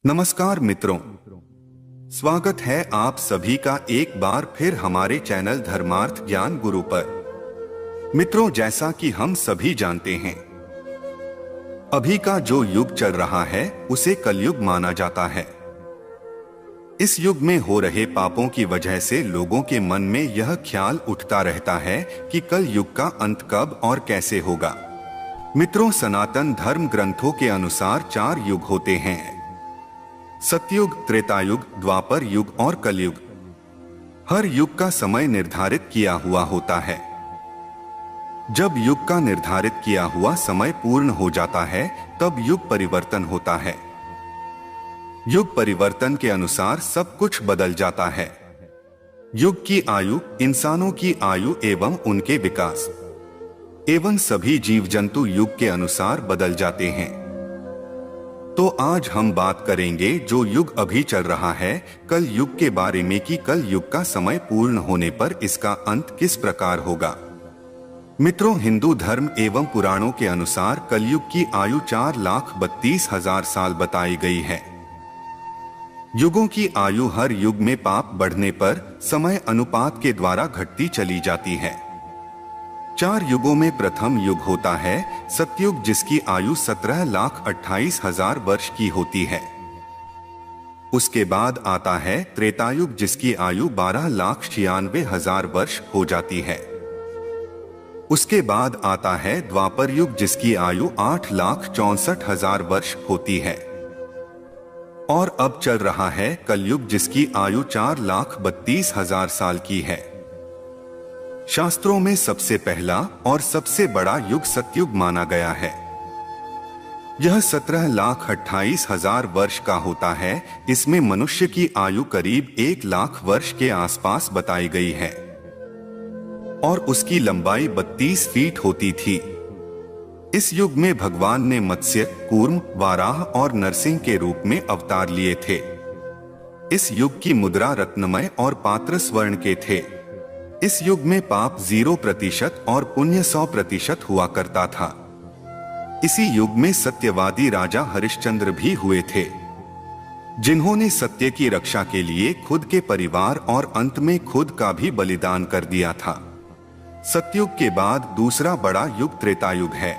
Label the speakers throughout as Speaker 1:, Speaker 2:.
Speaker 1: नमस्कार मित्रों, स्वागत है आप सभी का एक बार फिर हमारे चैनल धर्मार्थ ज्ञान गुरु पर। मित्रों, जैसा कि हम सभी जानते हैं, अभी का जो युग चल रहा है उसे कलयुग माना जाता है। इस युग में हो रहे पापों की वजह से लोगों के मन में यह ख्याल उठता रहता है कि कल युग का अंत कब और कैसे होगा। मित्रों, सनातन धर्म ग्रंथों के अनुसार 4 युग होते हैं: सतयुग, त्रेतायुग, द्वापर युग और कलयुग। हर युग का समय निर्धारित किया हुआ होता है। जब युग का निर्धारित किया हुआ समय पूर्ण हो जाता है तब युग परिवर्तन होता है। युग परिवर्तन के अनुसार सब कुछ बदल जाता है। युग की आयु, इंसानों की आयु एवं उनके विकास एवं सभी जीव जंतु युग के अनुसार बदल जाते हैं। तो आज हम बात करेंगे जो युग अभी चल रहा है, कल युग के बारे में कि कल युग का समय पूर्ण होने पर इसका अंत किस प्रकार होगा। मित्रों, हिंदू धर्म एवं पुराणों के अनुसार कलयुग की आयु 4,32,000 साल बताई गई है। युगों की आयु हर युग में पाप बढ़ने पर समय अनुपात के द्वारा घटती चली जाती है। 4 युगों में प्रथम युग होता है सतयुग, जिसकी आयु 17,28,000 वर्ष की होती है। उसके बाद आता है त्रेतायुग, जिसकी आयु 12,96,000 वर्ष हो जाती है। उसके बाद आता है द्वापर युग, जिसकी आयु 8,64,000 वर्ष होती है। और अब चल रहा है कलयुग, जिसकी आयु 4,32,000 साल की है। शास्त्रों में सबसे पहला और सबसे बड़ा युग सतयुग माना गया है। यह 17,28,000 वर्ष का होता है। इसमें मनुष्य की आयु करीब 1,00,000 वर्ष के आसपास बताई गई है और उसकी लंबाई 32 फीट होती थी। इस युग में भगवान ने मत्स्य, कूर्म, वाराह और नरसिंह के रूप में अवतार लिए थे। इस युग की मुद्रा रत्नमय और पात्र स्वर्ण के थे। इस युग में पाप 0% और पुण्य 100% हुआ करता था। इसी युग में सत्यवादी राजा हरिश्चंद्र भी हुए थे, जिन्होंने सत्य की रक्षा के लिए खुद के परिवार और अंत में खुद का भी बलिदान कर दिया था। सतयुग के बाद दूसरा बड़ा युग त्रेतायुग है।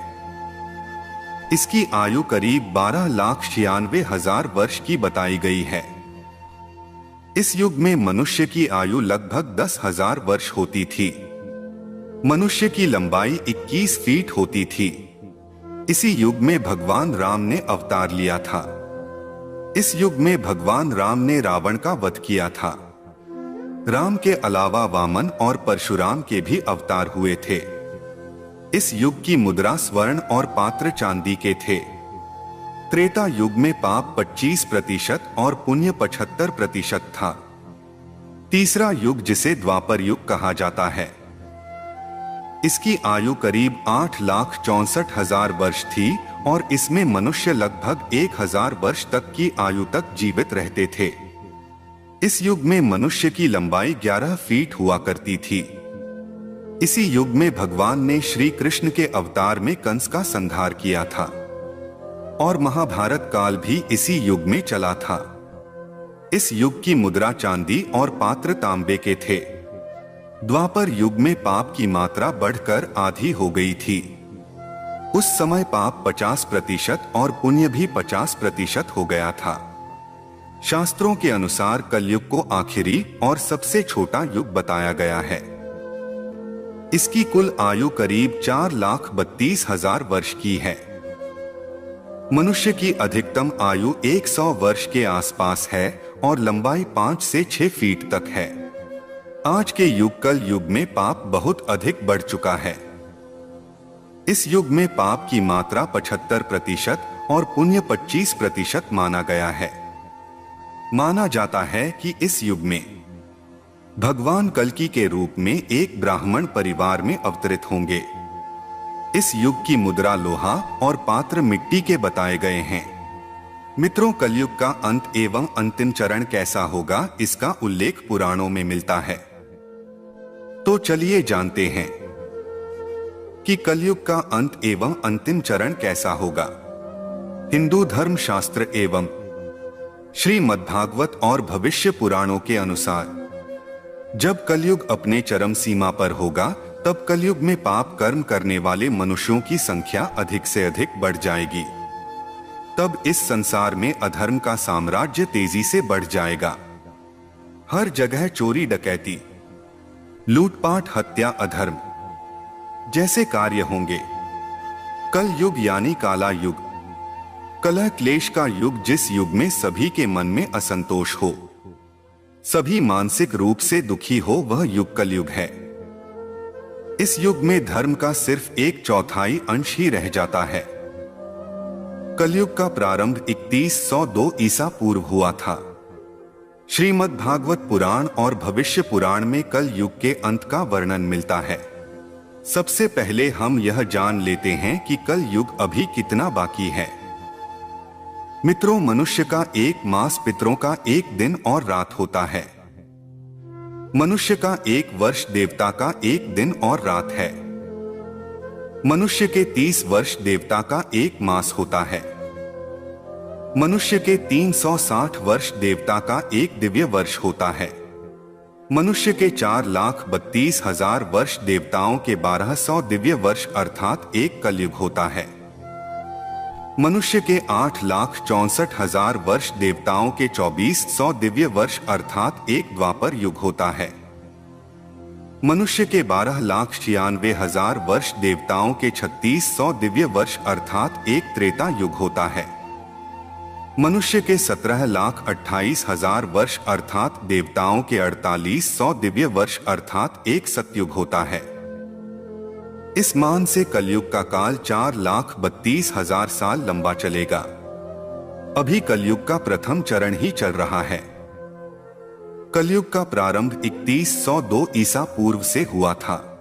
Speaker 1: इसकी आयु करीब 12,96,000 वर्ष की बताई गई है। इस युग में मनुष्य की आयु लगभग 10,000 वर्ष होती थी। मनुष्य की लंबाई 21 फीट होती थी। इसी युग में भगवान राम ने अवतार लिया था। इस युग में भगवान राम ने रावण का वध किया था। राम के अलावा वामन और परशुराम के भी अवतार हुए थे। इस युग की मुद्रा स्वर्ण और पात्र चांदी के थे। त्रेता युग में पाप 25% और पुण्य 75% था। तीसरा युग, जिसे द्वापर युग कहा जाता है, इसकी आयु करीब 8,64,000 वर्ष थी और इसमें मनुष्य लगभग 1,000 वर्ष तक की आयु तक जीवित रहते थे। इस युग में मनुष्य की लंबाई 11 फीट हुआ करती थी। इसी युग में भगवान ने श्री कृष्ण के अवतार में कंस का संहार किया था और महाभारत काल भी इसी युग में चला था। इस युग की मुद्रा चांदी और पात्र तांबे के थे। द्वापर युग में पाप की मात्रा बढ़कर आधी हो गई थी। उस समय पाप 50% और पुण्य भी 50% हो गया था। शास्त्रों के अनुसार कलयुग को आखिरी और सबसे छोटा युग बताया गया है। इसकी कुल आयु करीब 4,32,000 वर्ष की है। मनुष्य की अधिकतम आयु 100 वर्ष के आसपास है और लंबाई 5 से 6 फीट तक है। आज के युग कल युग में पाप बहुत अधिक बढ़ चुका है। इस युग में पाप की मात्रा 75% और पुण्य 25% माना गया है। माना जाता है कि इस युग में भगवान कल्कि के रूप में एक ब्राह्मण परिवार में अवतरित होंगे। इस युग की मुद्रा लोहा और पात्र मिट्टी के बताए गए हैं। मित्रों, कलयुग का अंत एवं अंतिम चरण कैसा होगा, इसका उल्लेख पुराणों में मिलता है। तो चलिए जानते हैं कि कलयुग का अंत एवं अंतिम चरण कैसा होगा। हिंदू धर्म शास्त्र एवं श्रीमद्भागवत और भविष्य पुराणों के अनुसार जब कलयुग अपने चरम सीमा पर होगा, तब कलयुग में पाप कर्म करने वाले मनुष्यों की संख्या अधिक से अधिक बढ़ जाएगी। तब इस संसार में अधर्म का साम्राज्य तेजी से बढ़ जाएगा। हर जगह चोरी डकैती, लूटपाट, हत्या, अधर्म जैसे कार्य होंगे। कल युग यानी काला युग, कलह क्लेश का युग, जिस युग में सभी के मन में असंतोष हो, सभी मानसिक रूप से दुखी हो, वह युग कलयुग है। इस युग में धर्म का सिर्फ 1/4 अंश ही रह जाता है। कलयुग का प्रारंभ 3102 ईसा पूर्व हुआ था। श्रीमद् भागवत पुराण और भविष्य पुराण में कल युग के अंत का वर्णन मिलता है। सबसे पहले हम यह जान लेते हैं कि कल युग अभी कितना बाकी है। मित्रों, मनुष्य का एक मास पितरों का एक दिन और रात होता है। मनुष्य का एक वर्ष देवता का एक दिन और रात है। मनुष्य के 30 वर्ष देवता का एक मास होता है। मनुष्य के 360 वर्ष देवता का एक दिव्य वर्ष होता है। मनुष्य के 4,32,000 वर्ष देवताओं के 1200 दिव्य वर्ष अर्थात एक कलयुग होता है। मनुष्य के 8,64,000 वर्ष देवताओं के 2400 दिव्य वर्ष अर्थात एक द्वापर युग होता है। मनुष्य के 12,96,000 वर्ष देवताओं के 3600 दिव्य वर्ष अर्थात एक त्रेता युग होता है। मनुष्य के 17,28,000 वर्ष अर्थात देवताओं के 4800 दिव्य वर्ष अर्थात एक सतयुग होता है। इस मान से कलयुग का काल 4,32,000 साल लंबा चलेगा। अभी कलयुग का प्रथम चरण ही चल रहा है। कलयुग का प्रारंभ 3102 ईसा पूर्व से हुआ था,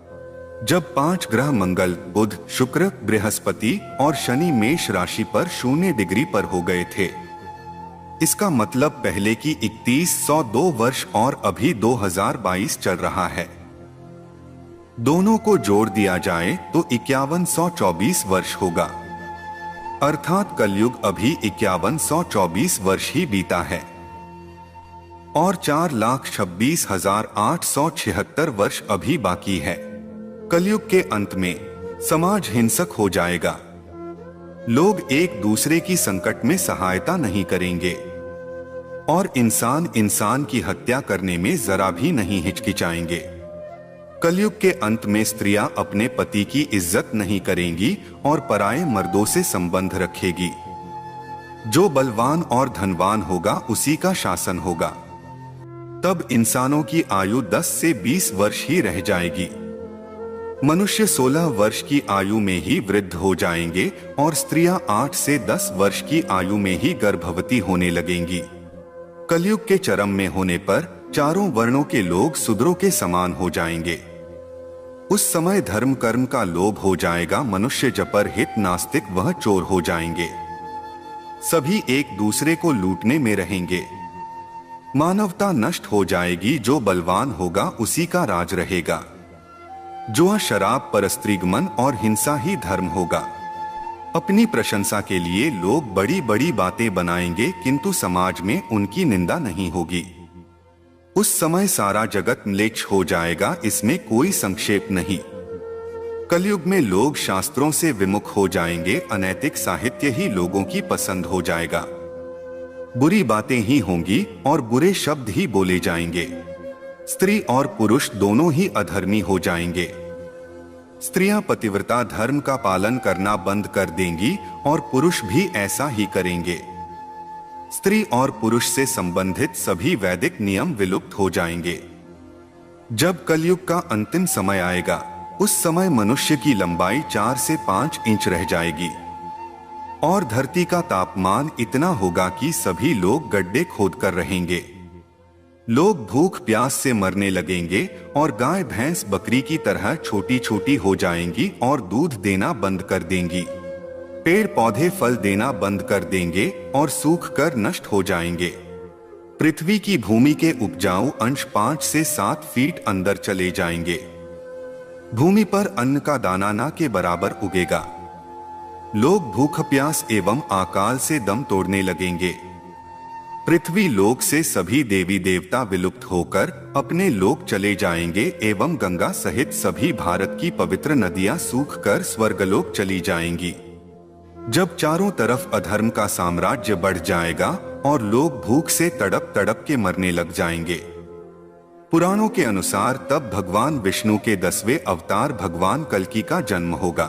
Speaker 1: जब 5 ग्रह मंगल, बुध, शुक्र, बृहस्पति और शनि मेष राशि पर 0 डिग्री पर हो गए थे। इसका मतलब पहले की 3102 वर्ष और अभी 2022 चल रहा है। दोनों को जोड़ दिया जाए तो 5124 वर्ष होगा, अर्थात कलयुग अभी 5124 वर्ष ही बीता है और 4,26,876 वर्ष अभी बाकी है। कलयुग के अंत में समाज हिंसक हो जाएगा। लोग एक दूसरे की संकट में सहायता नहीं करेंगे और इंसान इंसान की हत्या करने में जरा भी नहीं हिचकिचाएंगे। कलयुग के अंत में स्त्रियां अपने पति की इज्जत नहीं करेंगी और पराये मर्दों से संबंध रखेगी। जो बलवान और धनवान होगा उसी का शासन होगा। तब इंसानों की आयु 10 से 20 वर्ष ही रह जाएगी। मनुष्य 16 वर्ष की आयु में ही वृद्ध हो जाएंगे और स्त्रियां 8 से 10 वर्ष की आयु में ही गर्भवती होने लगेंगी। कलयुग के चरम में होने पर चारों वर्णों के लोग शूद्रों के समान हो जाएंगे। उस समय धर्म कर्म का लोभ हो जाएगा। मनुष्य जपर हित नास्तिक वह चोर हो जाएंगे। सभी एक दूसरे को लूटने में रहेंगे। मानवता नष्ट हो जाएगी। जो बलवान होगा उसी का राज रहेगा। जुआ, शराब, परस्त्रीगमन और हिंसा ही धर्म होगा। अपनी प्रशंसा के लिए लोग बड़ी बड़ी बातें बनाएंगे, किंतु समाज में उनकी निंदा नहीं होगी। उस समय सारा जगत म्लेच्छ हो जाएगा, इसमें कोई संक्षेप नहीं। कलयुग में लोग शास्त्रों से विमुख हो जाएंगे। अनैतिक साहित्य ही लोगों की पसंद हो जाएगा। बुरी बातें ही होंगी और बुरे शब्द ही बोले जाएंगे। स्त्री और पुरुष दोनों ही अधर्मी हो जाएंगे। स्त्रियां पतिव्रता धर्म का पालन करना बंद कर देंगी और पुरुष भी ऐसा ही करेंगे। स्त्री और पुरुष से संबंधित सभी वैदिक नियम विलुप्त हो जाएंगे। जब कलयुग का अंतिम समय आएगा, उस समय मनुष्य की लंबाई 4 से 5 इंच रह जाएगी और धरती का तापमान इतना होगा कि सभी लोग गड्ढे खोदकर रहेंगे। लोग भूख प्यास से मरने लगेंगे और गाय भैंस बकरी की तरह छोटी छोटी हो जाएंगी और दूध देना बंद कर देंगी। पेड़ पौधे फल देना बंद कर देंगे और सूख कर नष्ट हो जाएंगे। पृथ्वी की भूमि के उपजाऊ अंश 5 से 7 फीट अंदर चले जाएंगे। भूमि पर अन्न का दाना ना के बराबर उगेगा। लोग भूख प्यास एवं अकाल से दम तोड़ने लगेंगे। पृथ्वी लोक से सभी देवी देवता विलुप्त होकर अपने लोक चले जाएंगे एवं गंगा सहित सभी भारत की पवित्र नदियां सूखकर स्वर्गलोक चली जाएंगी। जब चारों तरफ अधर्म का साम्राज्य बढ़ जाएगा और लोग भूख से तड़प तड़प के मरने लग जाएंगे। पुराणों के अनुसार तब भगवान विष्णु के 10वें अवतार भगवान कल्कि का जन्म होगा।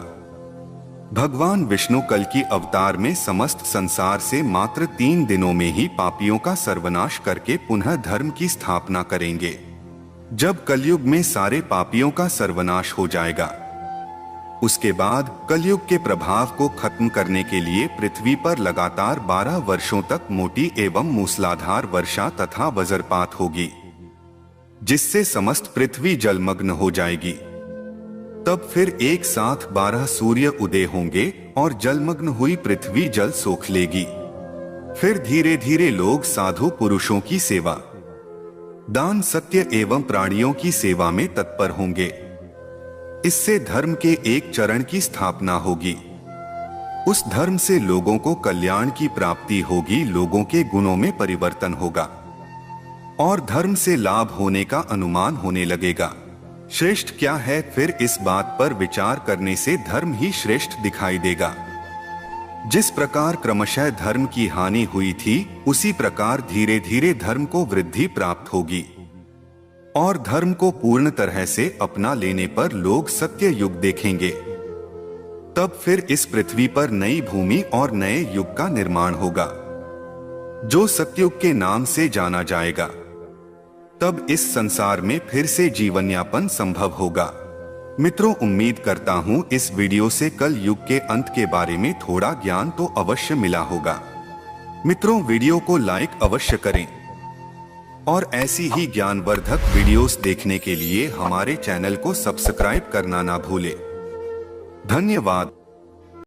Speaker 1: भगवान विष्णु कल्कि अवतार में समस्त संसार से मात्र 3 दिनों में ही पापियों का सर्वनाश करके पुनः धर्म की स्थापना करेंगे। जब कलयुग में सारे पापियों का सर्वनाश हो जाएगा, उसके बाद कलयुग के प्रभाव को खत्म करने के लिए पृथ्वी पर लगातार 12 वर्षों तक मोटी एवं मूसलाधार वर्षा तथा वज्रपात होगी, जिससे समस्त पृथ्वी जलमग्न हो जाएगी। तब फिर एक साथ 12 सूर्य उदय होंगे और जलमग्न हुई पृथ्वी जल सोख लेगी। फिर धीरे धीरे लोग साधु पुरुषों की सेवा, दान, सत्य एवं प्राणियों की सेवा में तत्पर होंगे। इससे धर्म के एक चरण की स्थापना होगी। उस धर्म से लोगों को कल्याण की प्राप्ति होगी, लोगों के गुणों में परिवर्तन होगा और धर्म से लाभ होने का अनुमान होने लगेगा। श्रेष्ठ क्या है, फिर इस बात पर विचार करने से धर्म ही श्रेष्ठ दिखाई देगा। जिस प्रकार क्रमशः धर्म की हानि हुई थी, उसी प्रकार धीरे धीरे धर्म को वृद्धि प्राप्त होगी और धर्म को पूर्ण तरह से अपना लेने पर लोग सत्य युग देखेंगे। तब फिर इस पृथ्वी पर नई भूमि और नए युग का निर्माण होगा, जो सतयुग के नाम से जाना जाएगा। तब इस संसार में फिर से जीवन यापन संभव होगा। मित्रों, उम्मीद करता हूँ इस वीडियो से कल युग के अंत के बारे में थोड़ा ज्ञान तो अवश्य मिला होगा। मित्रों, वीडियो को लाइक अवश्य करें और ऐसी ही ज्ञानवर्धक वीडियोस देखने के लिए हमारे चैनल को सब्सक्राइब करना ना भूलें। धन्यवाद।